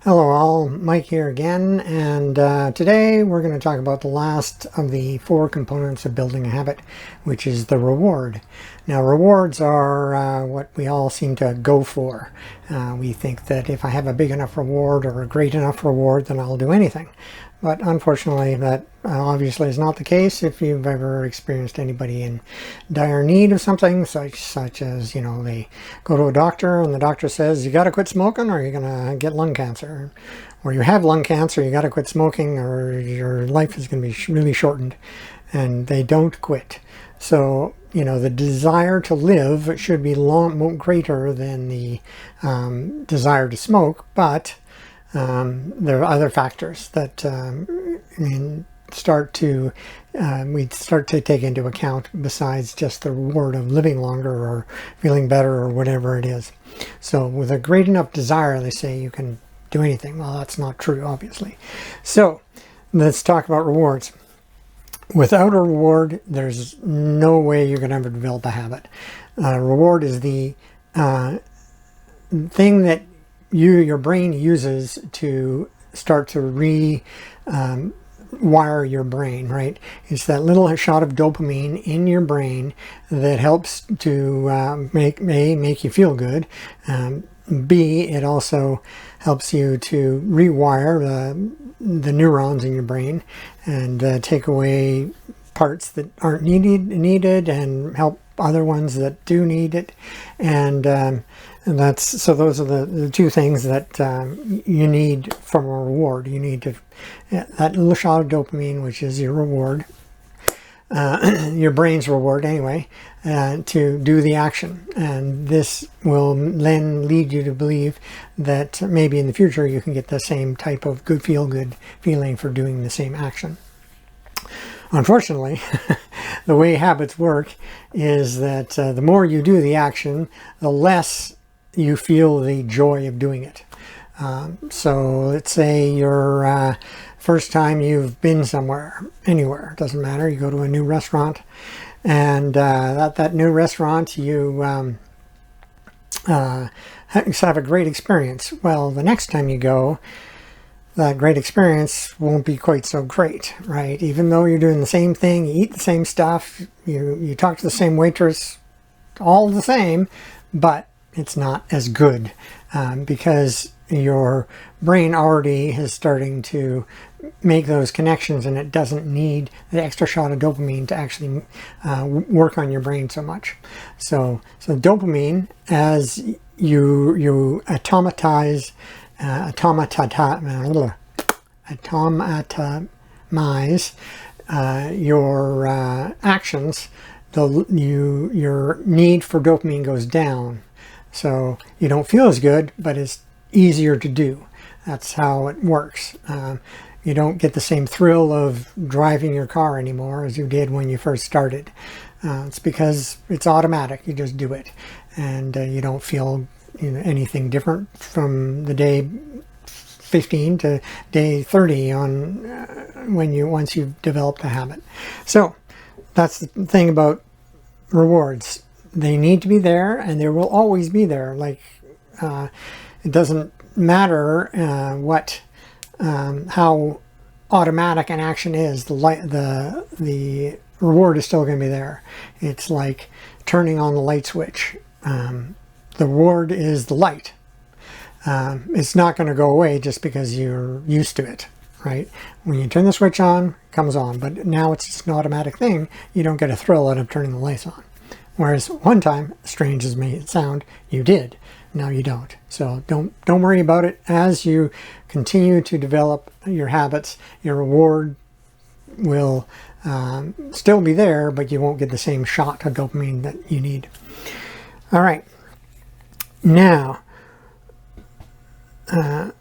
Hello all, Mike here again, and today we're going to talk about the last of the four components of building a habit, which is the reward. Now rewards are what we all seem to go for. We think that if I have a big enough reward or a great enough reward, then I'll do anything. But unfortunately that obviously is not the case if you've ever experienced anybody in dire need of something, such as, you know, they go to a doctor and the doctor says, you got to quit smoking or you're going to get lung cancer. Or you have lung cancer, you got to quit smoking or your life is going to be really shortened. And they don't quit. So, you know, the desire to live should be greater than the desire to smoke, but there are other factors that we start to take into account besides just the reward of living longer or feeling better or whatever it is. So with a great enough desire, they say you can do anything. Well, that's not true, obviously. So let's talk about rewards. Without a reward, there's no way you can ever develop a habit. Reward is the thing that your brain uses to start to wire your brain, right? It's that little shot of dopamine in your brain that helps to make you feel good. B, it also helps you to rewire the neurons in your brain and take away parts that aren't needed and help other ones that do need it. And those are the two things that you need from a reward. You need that little shot of dopamine, which is your reward, your brain's reward anyway, to do the action. And this will then lead you to believe that maybe in the future you can get the same type of good feeling for doing the same action. Unfortunately, the way habits work is that the more you do the action, the less you feel the joy of doing it. So let's say your first time you've been somewhere, anywhere, doesn't matter, you go to a new restaurant, and at that new restaurant you have a great experience. Well, the next time you go, that great experience won't be quite so great, right? Even though you're doing the same thing, you eat the same stuff, you talk to the same waitress, all the same, but it's not as good because your brain already is starting to make those connections and it doesn't need the extra shot of dopamine to actually work on your brain so much. So dopamine, as you automatize your actions, your need for dopamine goes down. So you don't feel as good, but it's easier to do. That's how it works. You don't get the same thrill of driving your car anymore as you did when you first started. It's because it's automatic. You just do it, and you don't feel anything different from the day 15 to day 30 on once you've developed a habit. So that's the thing about rewards. They need to be there, and they will always be there. Like it doesn't matter how automatic an action is. The reward is still going to be there. It's like turning on the light switch. The reward is the light. It's not going to go away just because you're used to it, right? When you turn the switch on, it comes on. But now it's just an automatic thing. You don't get a thrill out of turning the lights on. Whereas one time, strange as may it sound, you did. Now you don't. So don't worry about it. As you continue to develop your habits, your reward will still be there, but you won't get the same shot of dopamine that you need. All right. Now, I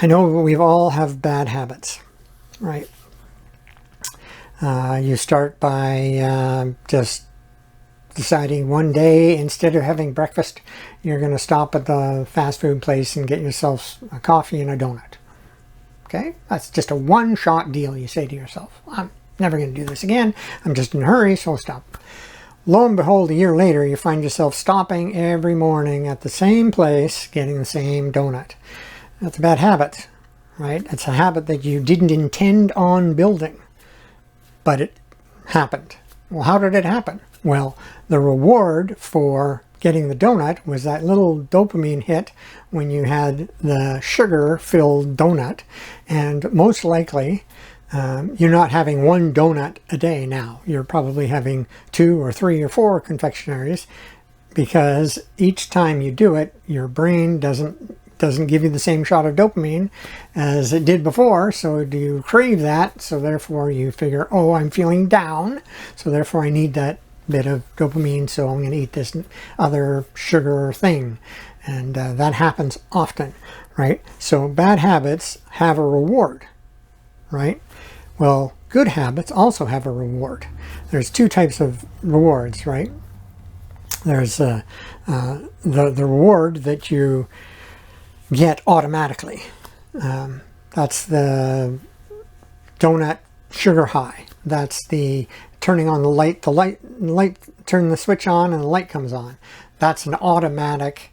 know we all have bad habits, right? You start by just deciding one day, instead of having breakfast, you're going to stop at the fast food place and get yourself a coffee and a donut. Okay? That's just a one-shot deal. You say to yourself, I'm never going to do this again. I'm just in a hurry, so I'll stop. Lo and behold, a year later, you find yourself stopping every morning at the same place, getting the same donut. That's a bad habit, right? It's a habit that you didn't intend on building, but it happened. Well, how did it happen? Well, the reward for getting the donut was that little dopamine hit when you had the sugar-filled donut, and most likely you're not having one donut a day now. You're probably having 2 or 3 or 4 confectionaries, because each time you do it, your brain doesn't give you the same shot of dopamine as it did before, so you crave that, so therefore you figure, oh, I'm feeling down, so therefore I need that bit of dopamine, so I'm going to eat this other sugar thing. And that happens often, right? So bad habits have a reward, right? Well, good habits also have a reward. There's 2 types of rewards, right? There's the reward that you get automatically. That's the donut sugar high. That's the turning on the light, turn the switch on and the light comes on. That's an automatic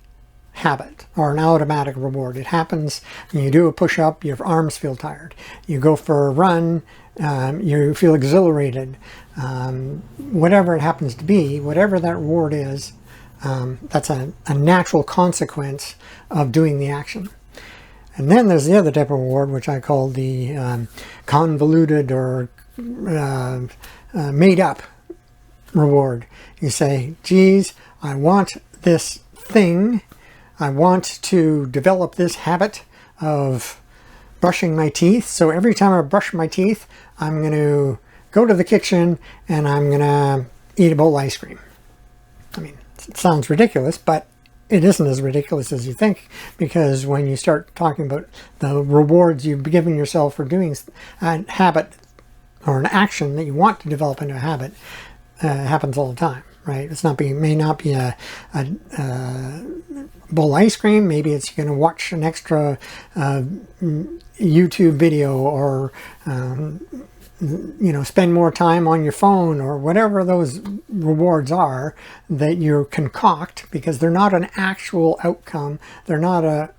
habit, or an automatic reward. It happens when you do a push-up, your arms feel tired. You go for a run, you feel exhilarated. Whatever it happens to be, whatever that reward is, that's a natural consequence of doing the action. And then there's the other type of reward, which I call the convoluted or made up reward. You say, geez, I want this thing. I want to develop this habit of brushing my teeth. So every time I brush my teeth, I'm going to go to the kitchen and I'm going to eat a bowl of ice cream. I mean, it sounds ridiculous, but it isn't as ridiculous as you think, because when you start talking about the rewards you've given yourself for doing a habit or an action that you want to develop into a habit, happens all the time, right? May not be a bowl of ice cream. Maybe it's going to watch an extra YouTube video, or spend more time on your phone, or whatever those rewards are that you concoct, because they're not an actual outcome. They're not a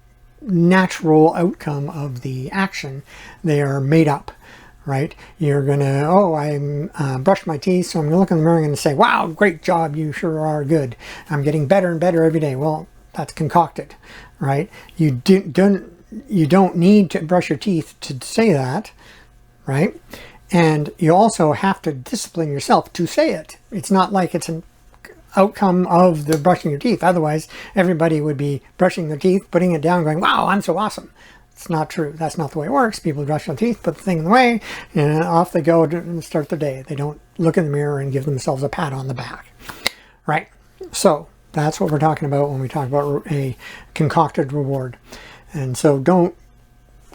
natural outcome of the action. They are made up, right? You're going to, I brushed my teeth, so I'm going to look in the mirror and say, wow, great job, you sure are good. I'm getting better and better every day. Well, that's concocted, right? You don't need to brush your teeth to say that, right? And you also have to discipline yourself to say it. It's not like it's an outcome of the brushing your teeth. Otherwise, everybody would be brushing their teeth, putting it down, going, wow, I'm so awesome. It's not true. That's not the way it works. People brush their teeth, put the thing in the way, and off they go to start their day. They don't look in the mirror and give themselves a pat on the back, right? So that's what we're talking about when we talk about a concocted reward. And so don't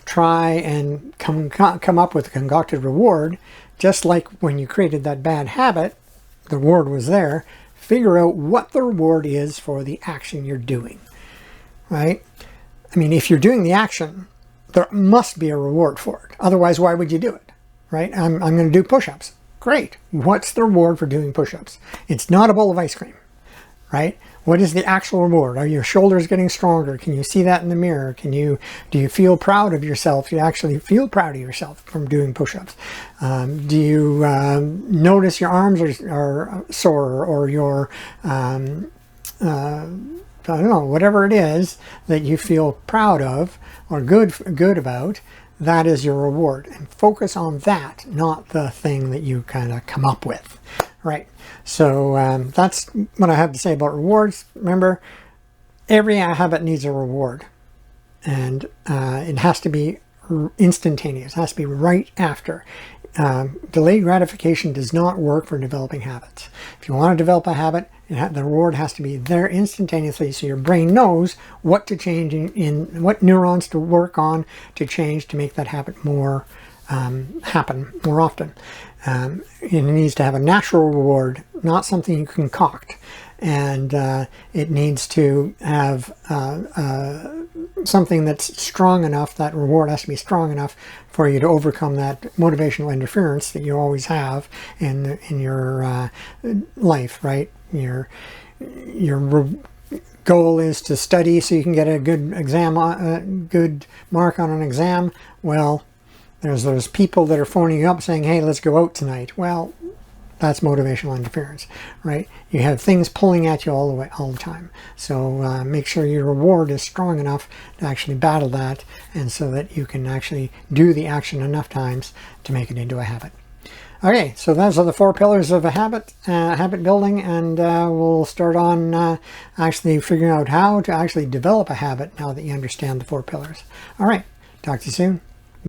try and come up with a concocted reward. Just like when you created that bad habit, the reward was there. Figure out what the reward is for the action you're doing, right? I mean, if you're doing the action, there must be a reward for it. Otherwise, why would you do it, right? I'm going to do push-ups. Great. What's the reward for doing push-ups? It's not a bowl of ice cream, right? What is the actual reward? Are your shoulders getting stronger? Can you see that in the mirror? Do you feel proud of yourself? Do you actually feel proud of yourself from doing push-ups? Do you notice your arms are sore, or your, I don't know, whatever it is that you feel proud of or good about? That is your reward. And focus on that, not the thing that you kind of come up with. Right, so that's what I have to say about rewards. Remember, every habit needs a reward, and it has to be instantaneous. It has to be right after. Delayed gratification does not work for developing habits. If you want to develop a habit, the reward has to be there instantaneously, so your brain knows what to change in what neurons to work on to change to make that habit more happen more often. It needs to have a natural reward, not something you concoct, and it needs to have something that's strong enough. That reward has to be strong enough for you to overcome that motivational interference that you always have in your life, right? goal is to study so you can get a good exam, good mark on an exam. Well, there's those people that are phoning you up saying, hey, let's go out tonight. Well, that's motivational interference, right? You have things pulling at you all the time. So make sure your reward is strong enough to actually battle that, and so that you can actually do the action enough times to make it into a habit. Okay, so those are the 4 pillars of a habit building, and we'll start on actually figuring out how to actually develop a habit now that you understand the 4 pillars. All right, talk to you soon.